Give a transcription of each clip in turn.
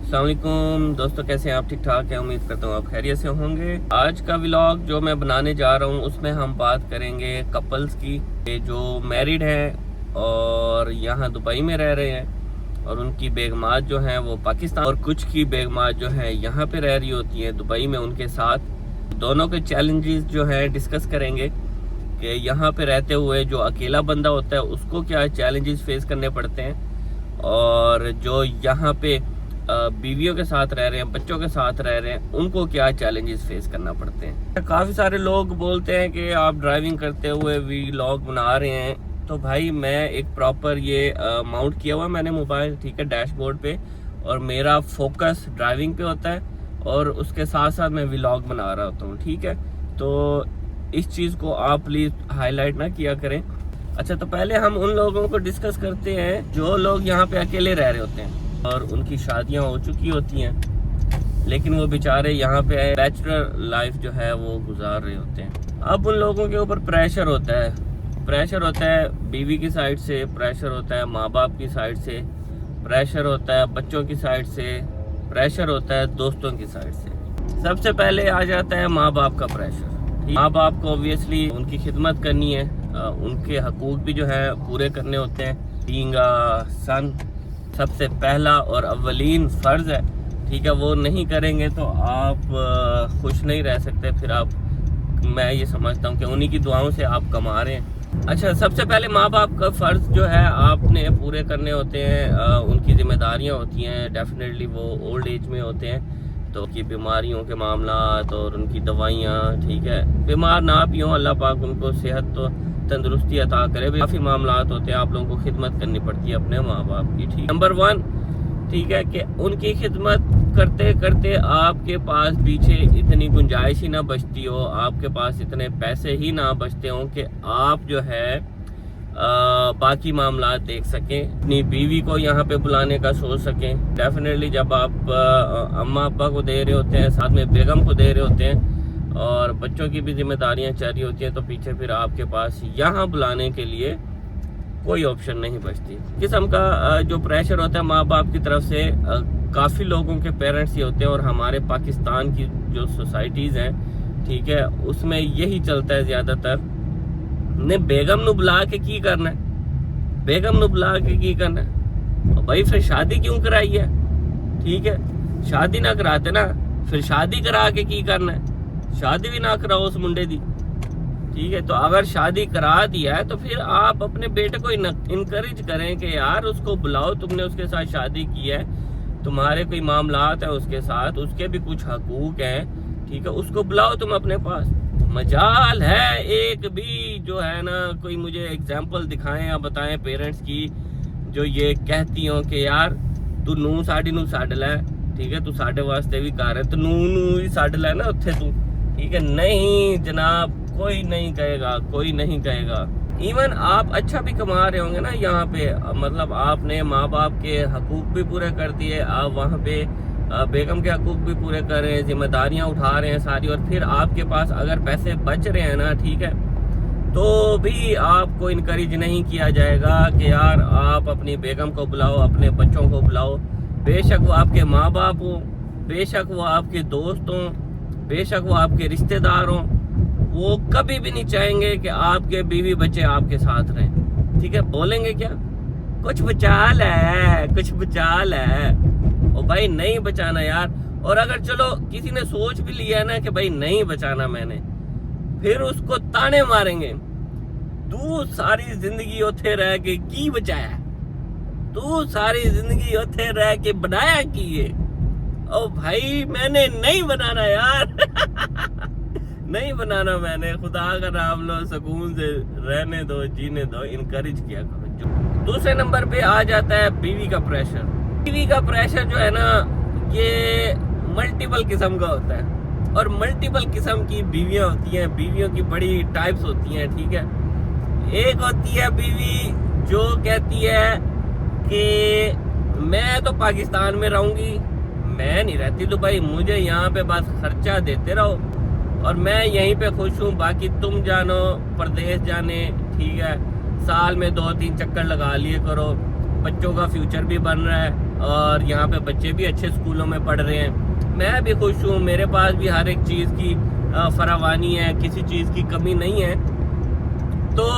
السلام علیکم دوستوں، کیسے ہیں آپ؟ ٹھیک ٹھاک ہیں؟ امید کرتا ہوں آپ خیریت سے ہوں گے۔ آج کا ولاگ جو میں بنانے جا رہا ہوں اس میں ہم بات کریں گے کپلز کی جو میریڈ ہیں اور یہاں دبئی میں رہ رہے ہیں، اور ان کی بیگمات جو ہیں وہ پاکستان، اور کچھ کی بیگمات جو ہیں یہاں پہ رہ رہی ہوتی ہیں دبئی میں ان کے ساتھ۔ دونوں کے چیلنجز جو ہیں ڈسکس کریں گے کہ یہاں پہ رہتے ہوئے جو اکیلا بندہ ہوتا ہے اس کو کیا چیلنجز فیس کرنے پڑتے ہیں، اور جو یہاں پہ بیویوں کے ساتھ رہ رہے ہیں، بچوں کے ساتھ رہ رہے ہیں، ان کو کیا چیلنجز فیس کرنا پڑتے ہیں۔ کافی سارے لوگ بولتے ہیں کہ آپ ڈرائیونگ کرتے ہوئے ولاگ بنا رہے ہیں، تو بھائی میں ایک پراپر یہ ماؤنٹ کیا ہوا میں نے موبائل، ٹھیک ہے، ڈیش بورڈ پہ، اور میرا فوکس ڈرائیونگ پہ ہوتا ہے اور اس کے ساتھ ساتھ میں ولاگ بنا رہا ہوتا ہوں، ٹھیک ہے۔ تو اس چیز کو آپ پلیز ہائی لائٹ نہ کیا کریں۔ اچھا، تو پہلے ہم ان لوگوں کو ڈسکس کرتے ہیں جو لوگ یہاں پہ اکیلے رہ رہے ہوتے ہیں اور ان کی شادیاں ہو چکی ہوتی ہیں، لیکن وہ بیچارے یہاں پہ بیچلر لائف جو ہے وہ گزار رہے ہوتے ہیں۔ اب ان لوگوں کے اوپر پریشر ہوتا ہے بیوی کی سائڈ سے، پریشر ہوتا ہے ماں باپ کی سائڈ سے، پریشر ہوتا ہے بچوں کی سائڈ سے، پریشر ہوتا ہے دوستوں کی سائڈ سے۔ سب سے پہلے آ جاتا ہے ماں باپ کا پریشر۔ ماں باپ کو اوبویسلی ان کی خدمت کرنی ہے، ان کے حقوق بھی جو ہے پورے کرنے ہوتے ہیں۔ بینگ سن سب سے پہلا اور اولین فرض ہے، ٹھیک ہے، وہ نہیں کریں گے تو آپ خوش نہیں رہ سکتے۔ پھر آپ، میں یہ سمجھتا ہوں کہ انہی کی دعاؤں سے آپ کما رہے ہیں۔ اچھا، سب سے پہلے ماں باپ کا فرض جو ہے آپ نے پورے کرنے ہوتے ہیں، ان کی ذمہ داریاں ہوتی ہیں۔ ڈیفینیٹلی وہ اولڈ ایج میں ہوتے ہیں تو کی بیماریوں کے معاملات اور ان کی دوائیاں، ٹھیک ہے، بیمار نہ بھی ہوں، اللہ پاک ان کو صحت تو تندرستی عطا کرے۔ کافی معاملات ہوتے ہیں، آپ لوگوں کو خدمت کرنی پڑتی ہے اپنے ماں باپ کی، ٹھیک۔ نمبر 1، ٹھیک ہے، کہ ان کی خدمت کرتے کرتے آپ کے پاس پیچھے اتنی گنجائش ہی نہ بچتی ہو، آپ کے پاس اتنے پیسے ہی نہ بچتے ہوں کہ آپ جو ہے باقی معاملات دیکھ سکیں، اپنی بیوی کو یہاں پہ بلانے کا سوچ سکیں۔ ڈیفینیٹلی جب آپ اماں ابا کو دے رہے ہوتے ہیں، ساتھ میں بیگم کو دے رہے ہوتے ہیں، اور بچوں کی بھی ذمہ داریاں چل رہی ہوتی ہیں، تو پیچھے پھر آپ کے پاس یہاں بلانے کے لیے کوئی آپشن نہیں بچتی۔ قسم کا جو پریشر ہوتا ہے ماں باپ کی طرف سے، کافی لوگوں کے پیرنٹس یہ ہوتے ہیں، اور ہمارے پاکستان کی جو سوسائٹیز ہیں، ٹھیک ہے، اس میں یہی چلتا ہے زیادہ تر، نے بیگم نو بلا کے کی کرنا ہے، بیگم نو بلا کے کی کرنا ہے، بھائی پھر شادی کیوں کرائی ہے؟ ٹھیک ہے، شادی نہ کراتے نا، پھر شادی کرا کے کی کرنا ہے؟ شادی بھی نہ کراؤ اس منڈے دی، ٹھیک ہے۔ تو اگر شادی کرا دیا ہے تو پھر آپ اپنے بیٹے کو انکریج کریں کہ یار اس کو بلاؤ، تم نے اس کے ساتھ شادی کی ہے، تمہارے کوئی معاملات ہیں اس کے ساتھ، اس کے بھی کچھ حقوق ہیں، ٹھیک ہے، اس کو بلاؤ تم اپنے پاس۔ مجال ہے ایک بھی جو ہے نا، کوئی مجھے اگزامپل دکھائیں یا بتائیں پیرنٹس کی جو یہ کہتی ہوں کہ یار تو نو ساڑی نو ساڑ لے، ٹھیک ہے، تو ساڑے واسطے بھی کار ہے، تو نو ہی ساڑ لے نا اتھے تو، ٹھیک ہے۔ نہیں جناب، کوئی نہیں کہے گا، کوئی نہیں کہے گا۔ ایون آپ اچھا بھی کما رہے ہوں گے نا یہاں پہ، مطلب آپ نے ماں باپ کے حقوق بھی پورے کر دیے، آپ وہاں پہ بیگم کے حقوق بھی پورے کر رہے ہیں، ذمہ داریاں اٹھا رہے ہیں ساری، اور پھر آپ کے پاس اگر پیسے بچ رہے ہیں نا، ٹھیک ہے، تو بھی آپ کو انکریج نہیں کیا جائے گا کہ یار آپ اپنی بیگم کو بلاؤ، اپنے بچوں کو بلاؤ، بے شک وہ آپ کے ماں باپ ہوں، بے شک وہ آپ کے دوست ہوں، بے شک وہ آپ کے رشتہ دار ہوں، وہ کبھی بھی نہیں چاہیں گے کہ آپ کے بیوی بچے آپ کے ساتھ رہیں، ٹھیک ہے۔ بولیں گے کیا؟ کچھ بچا لے، کچھ بچا لے، او بھائی نہیں بچانا یار۔ اور اگر چلو کسی نے سوچ بھی لیا نا کہ بھائی نہیں بچانا میں نے، پھر اس کو تانے ماریں گے، تو ساری زندگی اتھے رہ کے کی بچایا، تو ساری زندگی اتھے رہ کے بنایا کی ہے؟ او بھائی میں نے نہیں بنانا یار نہیں بنانا میں نے، خدا کا نام لو، سکون سے رہنے دو، جینے دو، انکریج کیا کرو۔ دوسرے نمبر پہ آ جاتا ہے بیوی کا پریشر۔ بیوی کا پریشر جو ہے نا، یہ ملٹیپل قسم کا ہوتا ہے، اور ملٹیپل قسم کی بیویاں ہوتی ہیں، بیویوں کی بڑی ٹائپس ہوتی ہیں، ٹھیک ہے۔ ایک ہوتی ہے بیوی جو کہتی ہے کہ میں تو پاکستان میں رہوں گی، میں نہیں رہتی دبئی، مجھے یہاں پہ بس خرچہ دیتے رہو اور میں یہیں پہ خوش ہوں، باقی تم جانو پردیس جانے، ٹھیک ہے، سال میں 2-3 چکر لگا لیے کرو، بچوں کا فیوچر بھی بن رہا ہے، اور یہاں پہ بچے بھی اچھے اسکولوں میں پڑھ رہے ہیں، میں بھی خوش ہوں، میرے پاس بھی ہر ایک چیز کی فراوانی ہے، کسی چیز کی کمی نہیں ہے۔ تو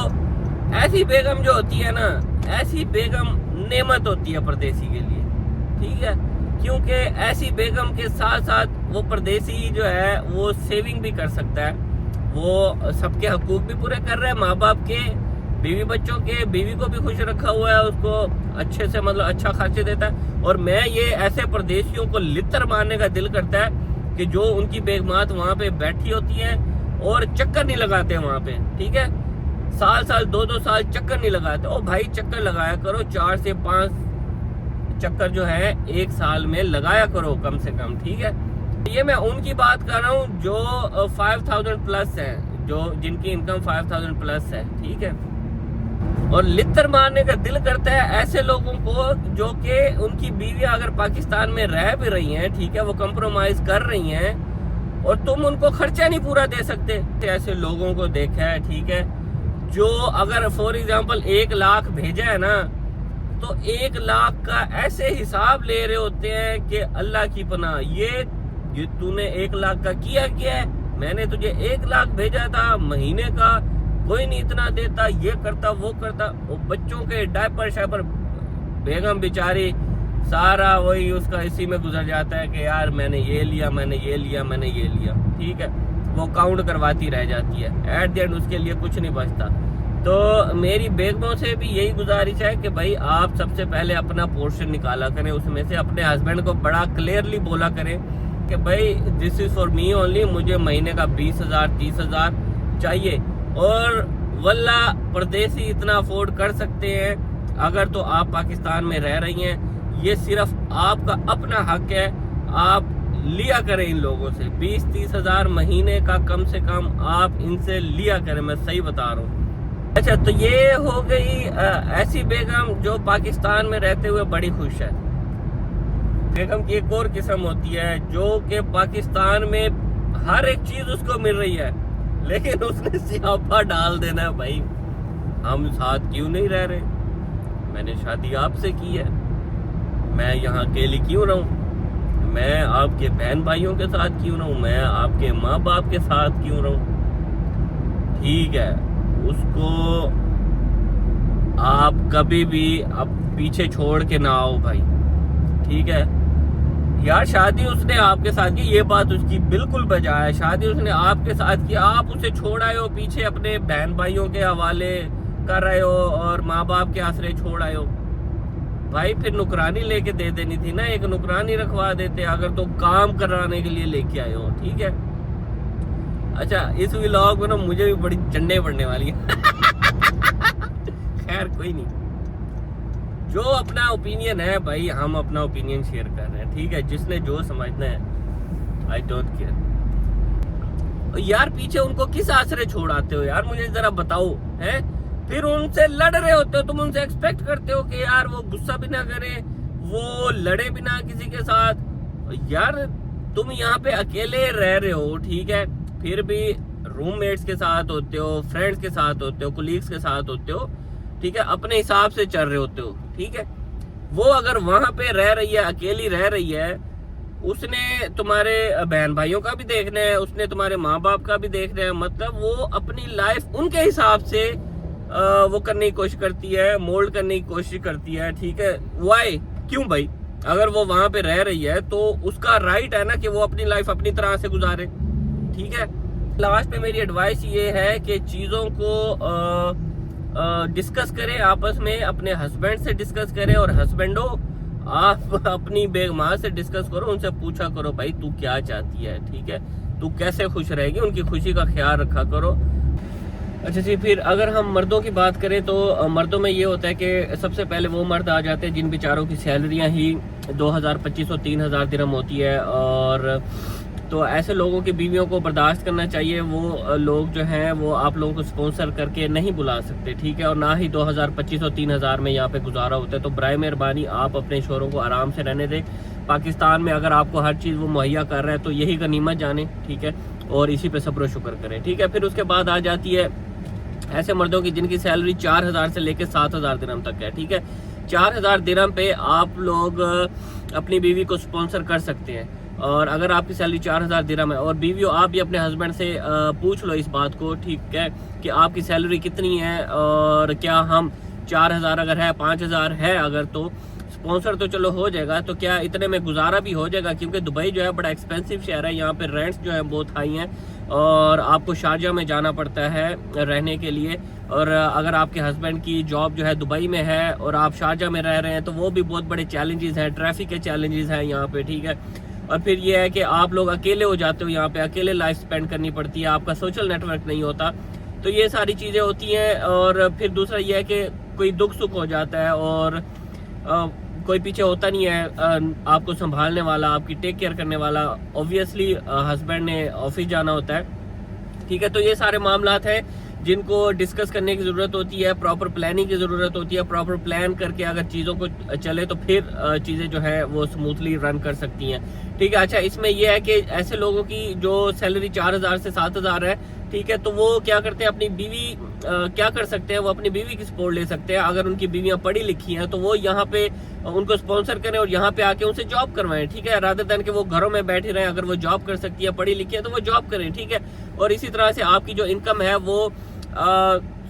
ایسی بیگم جو ہوتی ہے نا، ایسی بیگم نعمت ہوتی ہے پردیسی کے لیے، ٹھیک ہے، کیونکہ ایسی بیگم کے ساتھ ساتھ وہ پردیسی جو ہے وہ سیونگ بھی کر سکتا ہے، وہ سب کے حقوق بھی پورے کر رہا ہے، ماں باپ کے، بیوی بچوں کے، بیوی کو بھی خوش رکھا ہوا ہے، اس کو اچھے سے مطلب اچھا خرچے دیتا ہے۔ اور میں یہ ایسے پردیسیوں کو لتر مارنے کا دل کرتا ہے کہ جو ان کی بیگمات وہاں پہ بیٹھی ہوتی ہیں اور چکر نہیں لگاتے وہاں پہ، ٹھیک ہے، سال 2 سال چکر نہیں لگاتے۔ او بھائی چکر لگایا کرو، 4 سے 5 چکر جو ہے ایک سال میں لگایا کرو کم سے کم، ٹھیک ہے۔ یہ میں ان کی بات کر رہا ہوں جو 5000 پلس ہے، جو جن کی انکم 5000 پلس ہے، ٹھیک ہے۔ اور لتر مارنے کا دل کرتا ہے ایسے لوگوں کو جو کہ ان کی بیویاں اگر پاکستان میں رہ بھی رہی ہیں، ٹھیک ہے، وہ کمپرومائز کر رہی ہیں اور تم ان کو خرچہ نہیں پورا دے سکتے۔ ایسے لوگوں کو دیکھا ہے، ٹھیک ہے، جو اگر فور ایگزامپل 1 لاکھ بھیجا ہے نا، تو 1 لاکھ کا ایسے حساب لے رہے ہوتے ہیں کہ اللہ کی پناہ، یہ تو نے 1 لاکھ کا کیا ہے، میں نے تجھے 1 لاکھ بھیجا تھا مہینے کا، کوئی نہیں اتنا دیتا، یہ کرتا وہ کرتا، وہ بچوں کے ڈائپر شائپر، بیگم بیچاری سارا وہی اس کا اسی میں گزر جاتا ہے کہ یار میں نے یہ لیا، میں نے یہ لیا، میں نے یہ لیا، ٹھیک ہے، وہ کاؤنٹ کرواتی رہ جاتی ہے، ایٹ دی اینڈ اس کے لیے کچھ نہیں بچتا۔ تو میری بیگموں سے بھی یہی گزارش ہے کہ بھائی آپ سب سے پہلے اپنا پورشن نکالا کریں، اس میں سے اپنے ہسبینڈ کو بڑا کلیئرلی بولا کریں کہ بھائی دس از فار می اونلی، مجھے مہینے کا 20,000 30,000 چاہیے۔ اور واللہ پردیسی اتنا افورڈ کر سکتے ہیں اگر تو آپ پاکستان میں رہ رہی ہیں، یہ صرف آپ کا اپنا حق ہے، آپ لیا کریں ان لوگوں سے 20-30 ہزار مہینے کا کم سے کم آپ ان سے لیا کریں، میں صحیح بتا رہا ہوں۔ اچھا تو یہ ہو گئی ایسی بیگم جو پاکستان میں رہتے ہوئے بڑی خوش ہے۔ بیگم کی ایک اور قسم ہوتی ہے جو کہ پاکستان میں ہر ایک چیز اس کو مل رہی ہے لیکن اس نے سیاپا ڈال دینا ہے، بھائی ہم ساتھ کیوں نہیں رہ رہے، میں نے شادی آپ سے کی ہے، میں یہاں اکیلی کیوں رہوں، میں آپ کے بہن بھائیوں کے ساتھ کیوں رہوں، میں آپ کے ماں باپ کے ساتھ کیوں رہوں، ٹھیک ہے۔ اس کو آپ کبھی بھی اب پیچھے چھوڑ کے نہ آؤ بھائی، ٹھیک ہے یار، شادی اس نے آپ کے ساتھ کی، یہ بات اس کی بالکل بجا ہے، شادی اس نے آپ کے ساتھ کی، آپ اسے چھوڑ آئے ہو پیچھے اپنے بہن بھائیوں کے حوالے کر رہے ہو اور ماں باپ کے آسرے چھوڑ آئے ہو، بھائی پھر نکرانی لے کے دے دینی تھی نا، ایک نکرانی رکھوا دیتے اگر تو کام کرانے کے لیے لے کے آئے ہو، ٹھیک ہے۔ اچھا اس ولاگ میں نا مجھے بھی بڑی چنڈے پڑنے والی ہے خیر کوئی نہیں، جو اپنا اوپینین ہے بھائی، ہم اپنا اوپینین شیئر کر رہے ہیں، ٹھیک ہے، جس نے جو سمجھنا ہے I don't care۔ یار پیچھے ان کو کس آسرے چھوڑ آتے ہو یار، مجھے ذرا بتاؤ، ہیں پھر ان سے لڑ رہے ہوتے ہو، تم ان سے ایکسپیکٹ کرتے ہو کہ یار وہ غصہ بھی نہ کرے، وہ لڑے بھی نہ کسی کے ساتھ، یار تم یہاں پہ اکیلے رہ رہے ہو، ٹھیک ہے، پھر بھی روم میٹس کے ساتھ ہوتے ہو، فرینڈس کے ساتھ ہوتے ہو، کولیگز کے ساتھ ہوتے ہو، ٹھیک ہے، اپنے حساب سے چل رہے ہوتے ہو، ٹھیک ہے۔ وہ اگر وہاں پہ رہ رہی ہے، اکیلی رہ رہی ہے، اس نے تمہارے بہن بھائیوں کا بھی دیکھنا ہے، اس نے تمہارے ماں باپ کا بھی دیکھنا ہے، مطلب وہ اپنی لائف ان کے حساب سے وہ کرنے کی کوشش کرتی ہے، مولڈ کرنے کی کوشش کرتی ہے، ٹھیک ہے۔ وائی کیوں بھائی، اگر وہ وہاں پہ رہ رہی ہے تو اس کا رائٹ ہے نا کہ وہ اپنی لائف اپنی طرح سے گزارے، ٹھیک ہے۔ لاسٹ پہ میری ایڈوائس یہ ہے کہ چیزوں کو ڈسکس کریں آپس میں، اپنے ہسبینڈ سے ڈسکس کریں، اور ہسبینڈوں آپ اپنی بیگمات سے ڈسکس کرو، ان سے پوچھا کرو بھائی تو کیا چاہتی ہے، ٹھیک ہے، تو کیسے خوش رہے گی، ان کی خوشی کا خیال رکھا کرو۔ اچھا جی، پھر اگر ہم مردوں کی بات کریں تو مردوں میں یہ ہوتا ہے کہ سب سے پہلے وہ مرد آ جاتے ہیں جن بیچاروں کی سیلریاں ہی 2,000 2,500 3,000 درہم ہوتی ہے، اور تو ایسے لوگوں کی بیویوں کو برداشت کرنا چاہیے، وہ لوگ جو ہیں وہ آپ لوگوں کو سپونسر کر کے نہیں بلا سکتے، ٹھیک ہے، اور نہ ہی 2,000 2,500 3,000 میں یہاں پہ گزارا ہوتا ہے، تو برائے مہربانی آپ اپنے شوہروں کو آرام سے رہنے دیں۔ پاکستان میں اگر آپ کو ہر چیز وہ مہیا کر رہا ہے تو یہی غنیمت جانیں، ٹھیک ہے، اور اسی پہ صبر و شکر کریں، ٹھیک ہے۔ پھر اس کے بعد آ جاتی ہے ایسے مردوں کی جن کی سیلری 4,000 سے لے کے 7,000 درہم تک ہے، ٹھیک ہے۔ 4000 درہم پہ آپ لوگ اپنی بیوی کو سپانسر کر سکتے ہیں. اور اگر آپ کی سیلری 4000 درہم ہے اور بیویوں آپ بھی اپنے ہسبینڈ سے پوچھ لو اس بات کو, ٹھیک ہے, کہ آپ کی سیلری کتنی ہے اور کیا ہم 4000 اگر ہے 5000 ہے اگر تو سپانسر تو چلو ہو جائے گا, تو کیا اتنے میں گزارا بھی ہو جائے گا, کیونکہ دبئی جو ہے بڑا ایکسپینسو شہر ہے, یہاں پہ رینٹس جو ہے بہت ہائی ہیں اور آپ کو شارجہ میں جانا پڑتا ہے رہنے کے لیے. اور اگر آپ کے ہسبینڈ کی جاب جو ہے دبئی میں ہے اور آپ شارجہ میں رہ رہے ہیں تو وہ بھی بہت بڑے چیلنجز ہیں, ٹریفک کے چیلنجز ہیں یہاں پہ, ٹھیک ہے. اور پھر یہ ہے کہ آپ لوگ اکیلے ہو جاتے ہو یہاں پہ, اکیلے لائف سپینڈ کرنی پڑتی ہے, آپ کا سوشل نیٹ ورک نہیں ہوتا, تو یہ ساری چیزیں ہوتی ہیں. اور پھر دوسرا یہ ہے کہ کوئی دکھ سکھ ہو جاتا ہے اور کوئی پیچھے ہوتا نہیں ہے آپ کو سنبھالنے والا, آپ کی ٹیک کیئر کرنے والا. اوبویسلی ہسبینڈ نے آفس جانا ہوتا ہے, ٹھیک ہے. تو یہ سارے معاملات ہیں جن کو ڈسکس کرنے کی ضرورت ہوتی ہے, پراپر پلاننگ کی ضرورت ہوتی ہے. پراپر پلان کر کے اگر چیزوں کو چلے تو پھر چیزیں جو ہے وہ سموتھلی رن کر سکتی ہیں, ٹھیک ہے. اچھا, اس میں یہ ہے کہ ایسے لوگوں کی جو سیلری 4000 سے 7000 ہے, ٹھیک ہے, تو وہ کیا کرتے ہیں, اپنی بیوی کیا کر سکتے ہیں, وہ اپنی بیوی کی سپورٹ لے سکتے ہیں. اگر ان کی بیویاں پڑھی لکھی ہیں تو وہ یہاں پہ ان کو سپانسر کریں اور یہاں پہ آ کے ان سے جاب کروائیں, ٹھیک ہے, رادر دین کہ وہ گھروں میں بیٹھے رہیں. اگر وہ جاب کر سکتی ہے, پڑھی لکھی ہے, تو وہ جاب کریں, ٹھیک ہے. اور اسی طرح سے آپ کی جو انکم ہے وہ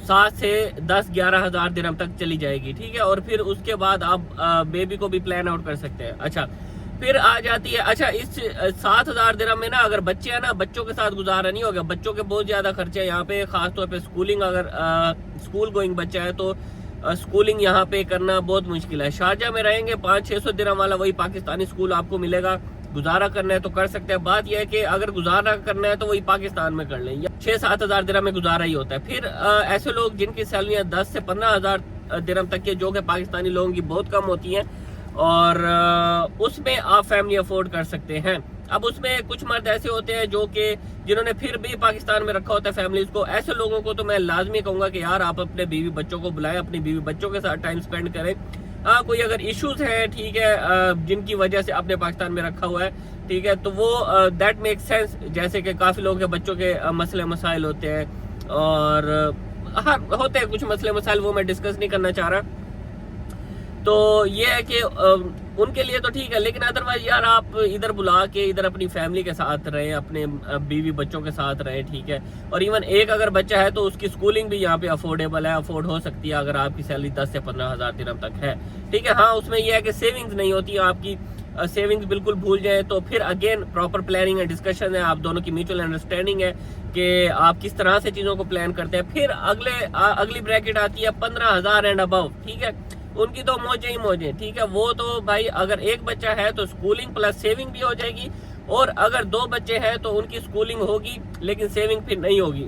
7 سے 10-11 ہزار درہم تک چلی جائے گی, ٹھیک ہے. اور پھر اس کے بعد آپ بیبی کو بھی پلان آؤٹ کر سکتے ہیں. اچھا, پھر آ جاتی ہے, اچھا اس 7000 درہم میں نا اگر بچے ہیں نا, بچوں کے ساتھ گزارا نہیں ہوگا. بچوں کے بہت زیادہ خرچے ہیں یہاں پہ, خاص طور پہ سکولنگ. اگر سکول گوئنگ بچہ ہے تو سکولنگ یہاں پہ کرنا بہت مشکل ہے. شارجہ میں رہیں گے 500-600 درہم والا وہی پاکستانی سکول آپ کو ملے گا. گزارا کرنا ہے تو کر سکتے ہیں. بات یہ ہے کہ اگر گزارا کرنا ہے تو وہی پاکستان میں کر لیں, 6-7 ہزار درہم میں گزارا ہی ہوتا ہے. پھر ایسے لوگ جن کی سیلریاں 10 سے 15 ہزار درہم تک کے, جو کہ پاکستانی لوگوں کی بہت کم ہوتی ہیں, اور اس میں آپ فیملی افورڈ کر سکتے ہیں. اب اس میں کچھ مرد ایسے ہوتے ہیں جو کہ جنہوں نے پھر بھی پاکستان میں رکھا ہوتا ہے فیملیز کو. ایسے لوگوں کو تو میں لازمی کہوں گا کہ یار آپ اپنے بیوی بچوں کو بلائیں, اپنی بیوی بچوں کے ساتھ ٹائم سپینڈ کریں. ہاں, کوئی اگر ایشوز ہیں, ٹھیک ہے, جن کی وجہ سے آپ نے پاکستان میں رکھا ہوا ہے, ٹھیک ہے, تو وہ دیٹ میک سینس. جیسے کہ کافی لوگوں کے بچوں کے مسئلے مسائل ہوتے ہیں, اور ہاں ہوتے ہیں کچھ مسئلے مسائل, وہ میں ڈسکس نہیں کرنا چاہ رہا. تو یہ ہے کہ ان کے لیے تو ٹھیک ہے, لیکن ادروائز یار آپ ادھر بلا کے ادھر اپنی فیملی کے ساتھ رہیں, اپنے بیوی بچوں کے ساتھ رہیں, ٹھیک ہے. اور ایون ایک اگر بچہ ہے تو اس کی سکولنگ بھی یہاں پہ افورڈیبل ہے, افورڈ ہو سکتی ہے اگر آپ کی سیلری 10 سے 15 ہزار درہم تک ہے, ٹھیک ہے. ہاں, اس میں یہ ہے کہ سیونگز نہیں ہوتی آپ کی, سیونگز بالکل بھول جائیں. تو پھر اگین پراپر پلاننگ ہے, ڈسکشن ہے, آپ دونوں کی میوچل انڈرسٹینڈنگ ہے کہ آپ کس طرح سے چیزوں کو پلان کرتے ہیں. پھر اگلی بریکٹ آتی ہے 15,000 اینڈ ابو, ٹھیک ہے. ان کی تو موجیں ہی موجیں, ٹھیک ہے. وہ تو بھائی اگر ایک بچہ ہے تو سکولنگ پلس سیونگ بھی ہو جائے گی, اور اگر 2 بچے ہیں تو ان کی سکولنگ ہوگی لیکن سیونگ پھر نہیں ہوگی.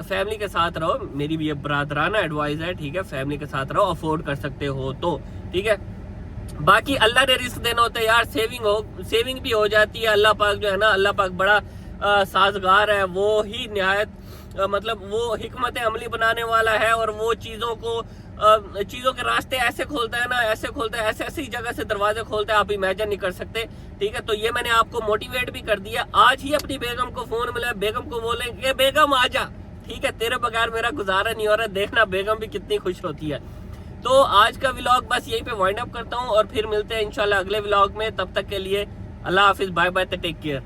فیملی کے ساتھ رہو, میری بھی یہ برادرانہ ایڈوائز ہے, ٹھیک ہے. فیملی کے ساتھ رہو, افورڈ کر سکتے ہو تو, ٹھیک ہے. باقی اللہ نے رزق دینا ہوتا ہے یار, سیونگ بھی ہو جاتی ہے. اللہ پاک جو ہے نا, اللہ پاک بڑا سازگار ہے, وہ ہی نہایت مطلب وہ حکمت عملی بنانے والا ہے, اور وہ چیزوں کے راستے ایسے کھولتا ہے نا, ایسے کھولتا ہے, ایسی جگہ سے دروازے کھولتا ہے آپ امیجن نہیں کر سکتے, ٹھیک ہے. تو یہ میں نے آپ کو موٹیویٹ بھی کر دیا. آج ہی اپنی بیگم کو فون ملا, بیگم کو بولیں کہ بیگم آ جا, ٹھیک ہے, تیرے بغیر میرا گزارا نہیں ہو رہا. دیکھنا بیگم بھی کتنی خوش ہوتی ہے. تو آج کا ولاگ بس یہیں پہ وائنڈ اپ کرتا ہوں, اور پھر ملتے ہیں انشاءاللہ اگلے ولاگ میں. تب تک کے لیے اللہ حافظ, بائے بائے, ٹیک کیئر.